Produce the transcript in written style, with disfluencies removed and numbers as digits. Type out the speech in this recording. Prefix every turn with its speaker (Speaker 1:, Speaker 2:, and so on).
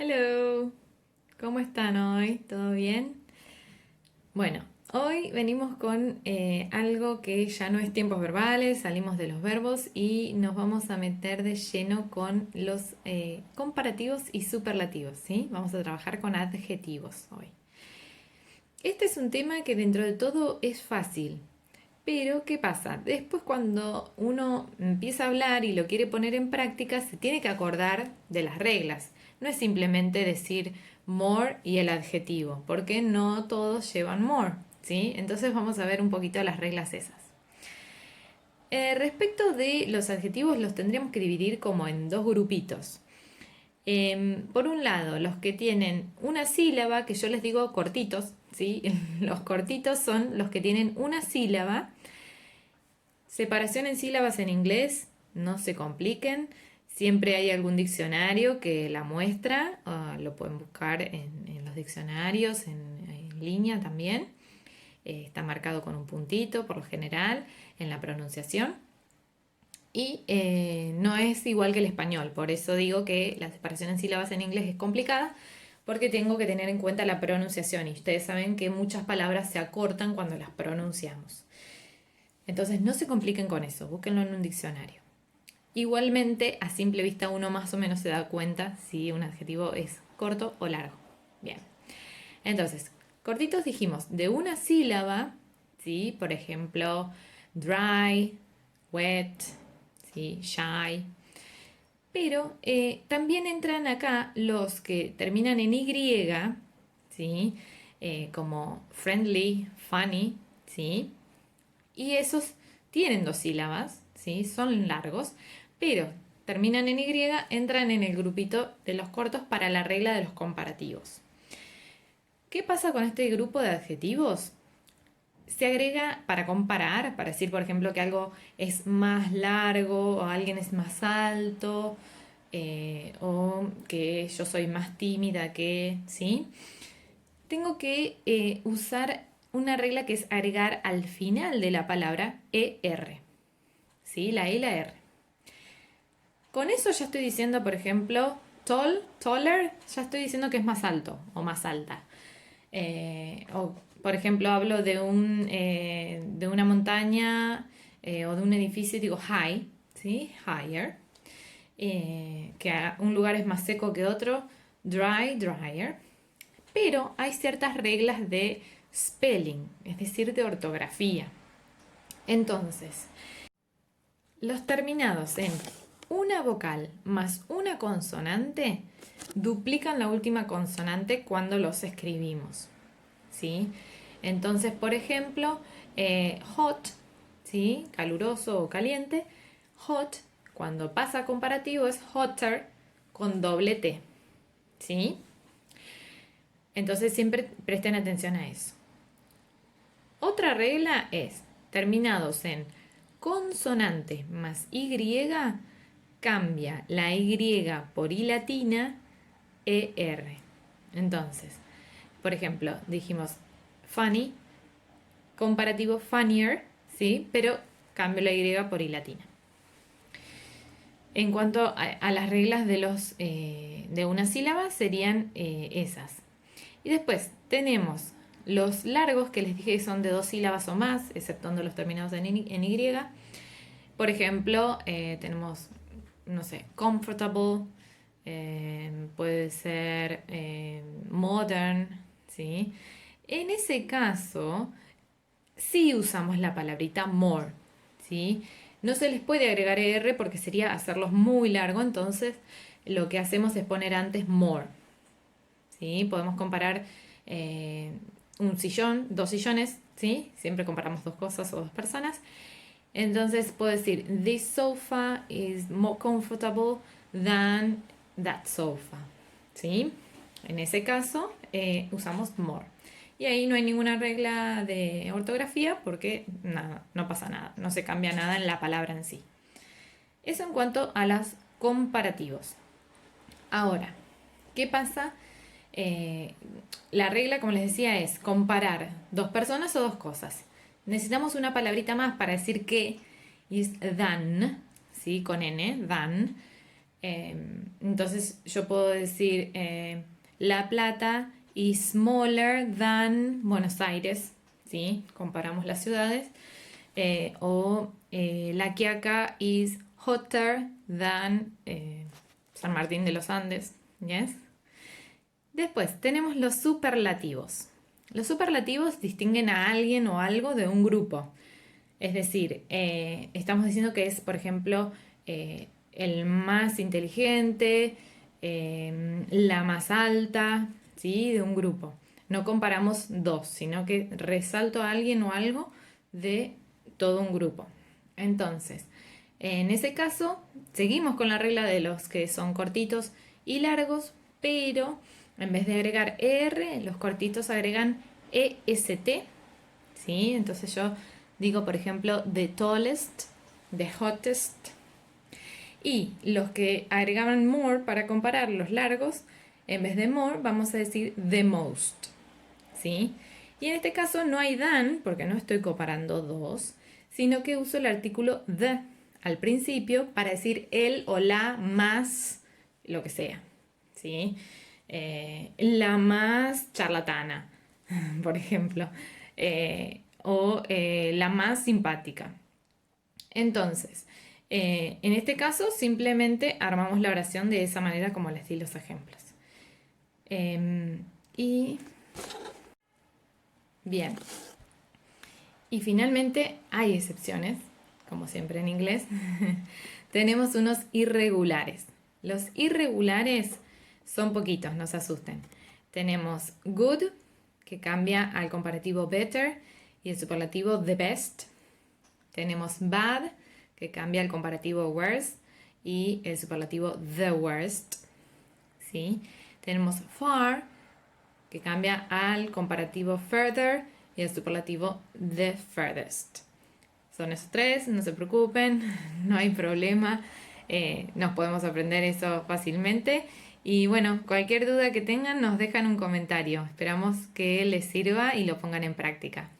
Speaker 1: Hello, ¿cómo están hoy? ¿Todo bien? Bueno, hoy venimos con algo que ya no es tiempos verbales, salimos de los verbos y nos vamos a meter de lleno con los comparativos y superlativos, ¿sí? Vamos a trabajar con adjetivos hoy. Este es un tema que dentro de todo es fácil, pero ¿qué pasa? Después cuando uno empieza a hablar y lo quiere poner en práctica, se tiene que acordar de las reglas. No es simplemente decir more y el adjetivo, porque no todos llevan more, ¿sí? Entonces vamos a ver un poquito las reglas esas. Respecto de los adjetivos, los tendríamos que dividir como en dos grupitos. Por un lado, los que tienen una sílaba, que yo les digo cortitos, ¿sí? Los cortitos son los que tienen una sílaba. Separación en sílabas en inglés, no se compliquen. Siempre hay algún diccionario que la muestra, lo pueden buscar en los diccionarios, en línea también. Está marcado con un puntito por lo general en la pronunciación. Y no es igual que el español, por eso digo que la separación en sílabas en inglés es complicada, porque tengo que tener en cuenta la pronunciación y ustedes saben que muchas palabras se acortan cuando las pronunciamos. Entonces no se compliquen con eso, búsquenlo en un diccionario. Igualmente, a simple vista uno más o menos se da cuenta si un adjetivo es corto o largo. Bien, entonces, cortitos dijimos de una sílaba, ¿sí? Por ejemplo, dry, wet, ¿sí? Shy. Pero también entran acá los que terminan en Y, ¿sí? Como friendly, funny, ¿sí? Y esos tienen dos sílabas, ¿sí? Son largos, pero terminan en Y, entran en el grupito de los cortos para la regla de los comparativos. ¿Qué pasa con este grupo de adjetivos? Se agrega para comparar, para decir, por ejemplo, que algo es más largo o alguien es más alto o que yo soy más tímida que, ¿sí? Tengo que usar una regla que es agregar al final de la palabra ER, ¿sí? La E y la R. Con eso ya estoy diciendo, por ejemplo, tall, taller, ya estoy diciendo que es más alto o más alta. O, por ejemplo, hablo de una montaña o de un edificio y digo high, ¿sí? Higher. Un lugar es más seco que otro, dry, drier. Pero hay ciertas reglas de spelling, es decir, de ortografía. Entonces, los terminados en una vocal más una consonante duplican la última consonante cuando los escribimos, ¿sí? Entonces, por ejemplo, hot, ¿sí? Caluroso o caliente. Hot, cuando pasa a comparativo, es hotter con doble T, ¿sí? Entonces, siempre presten atención a eso. Otra regla es, terminados en consonante más Y, cambia la Y por I latina, ER. Entonces, por ejemplo, dijimos funny, comparativo funnier, ¿sí? Pero cambio la Y por I latina. En cuanto a las reglas de una sílaba, serían esas. Y después tenemos los largos, que les dije que son de dos sílabas o más, exceptuando los terminados en Y. Por ejemplo, tenemos, no sé, comfortable, puede ser modern, ¿sí? En ese caso, sí usamos la palabrita more, ¿sí? No se les puede agregar R porque sería hacerlos muy largo, entonces lo que hacemos es poner antes more, ¿sí? Podemos comparar un sillón, dos sillones, ¿sí? Siempre comparamos dos cosas o dos personas. Entonces puedo decir, this sofa is more comfortable than that sofa, ¿sí? En ese caso usamos more. Y ahí no hay ninguna regla de ortografía porque nada, no pasa nada, no se cambia nada en la palabra en sí. Eso en cuanto a los comparativos. Ahora, ¿qué pasa? La regla, como les decía, es comparar dos personas o dos cosas. Necesitamos una palabrita más para decir que, y es than, ¿sí? Con N, than. Entonces yo puedo decir La Plata is smaller than Buenos Aires, ¿sí? Comparamos las ciudades. La Quiaca is hotter than San Martín de los Andes, ¿yes? Después tenemos los superlativos. Los superlativos distinguen a alguien o algo de un grupo. Es decir, estamos diciendo que es, por ejemplo, el más inteligente, la más alta, ¿sí? De un grupo. No comparamos dos, sino que resalto a alguien o algo de todo un grupo. Entonces, en ese caso, seguimos con la regla de los que son cortitos y largos, pero en vez de agregar ER, los cortitos agregan EST, ¿sí? Entonces yo digo, por ejemplo, the tallest, the hottest. Y los que agregaban more para comparar los largos, en vez de more, vamos a decir the most, ¿sí? Y en este caso no hay than, porque no estoy comparando dos, sino que uso el artículo the al principio para decir el o la más, lo que sea, ¿sí? La más charlatana, por ejemplo, la más simpática. Entonces, en este caso simplemente armamos la oración de esa manera como les di los ejemplos. Y bien. Y finalmente hay excepciones, como siempre en inglés. Tenemos unos irregulares. Los irregulares son poquitos, no se asusten. Tenemos good, que cambia al comparativo better y el superlativo the best. Tenemos bad, que cambia al comparativo worst y el superlativo the worst. ¿Sí? Tenemos far, que cambia al comparativo further y el superlativo the furthest. Son esos tres, no se preocupen, no hay problema, nos podemos aprender eso fácilmente. Y bueno, cualquier duda que tengan nos dejan un comentario. Esperamos que les sirva y lo pongan en práctica.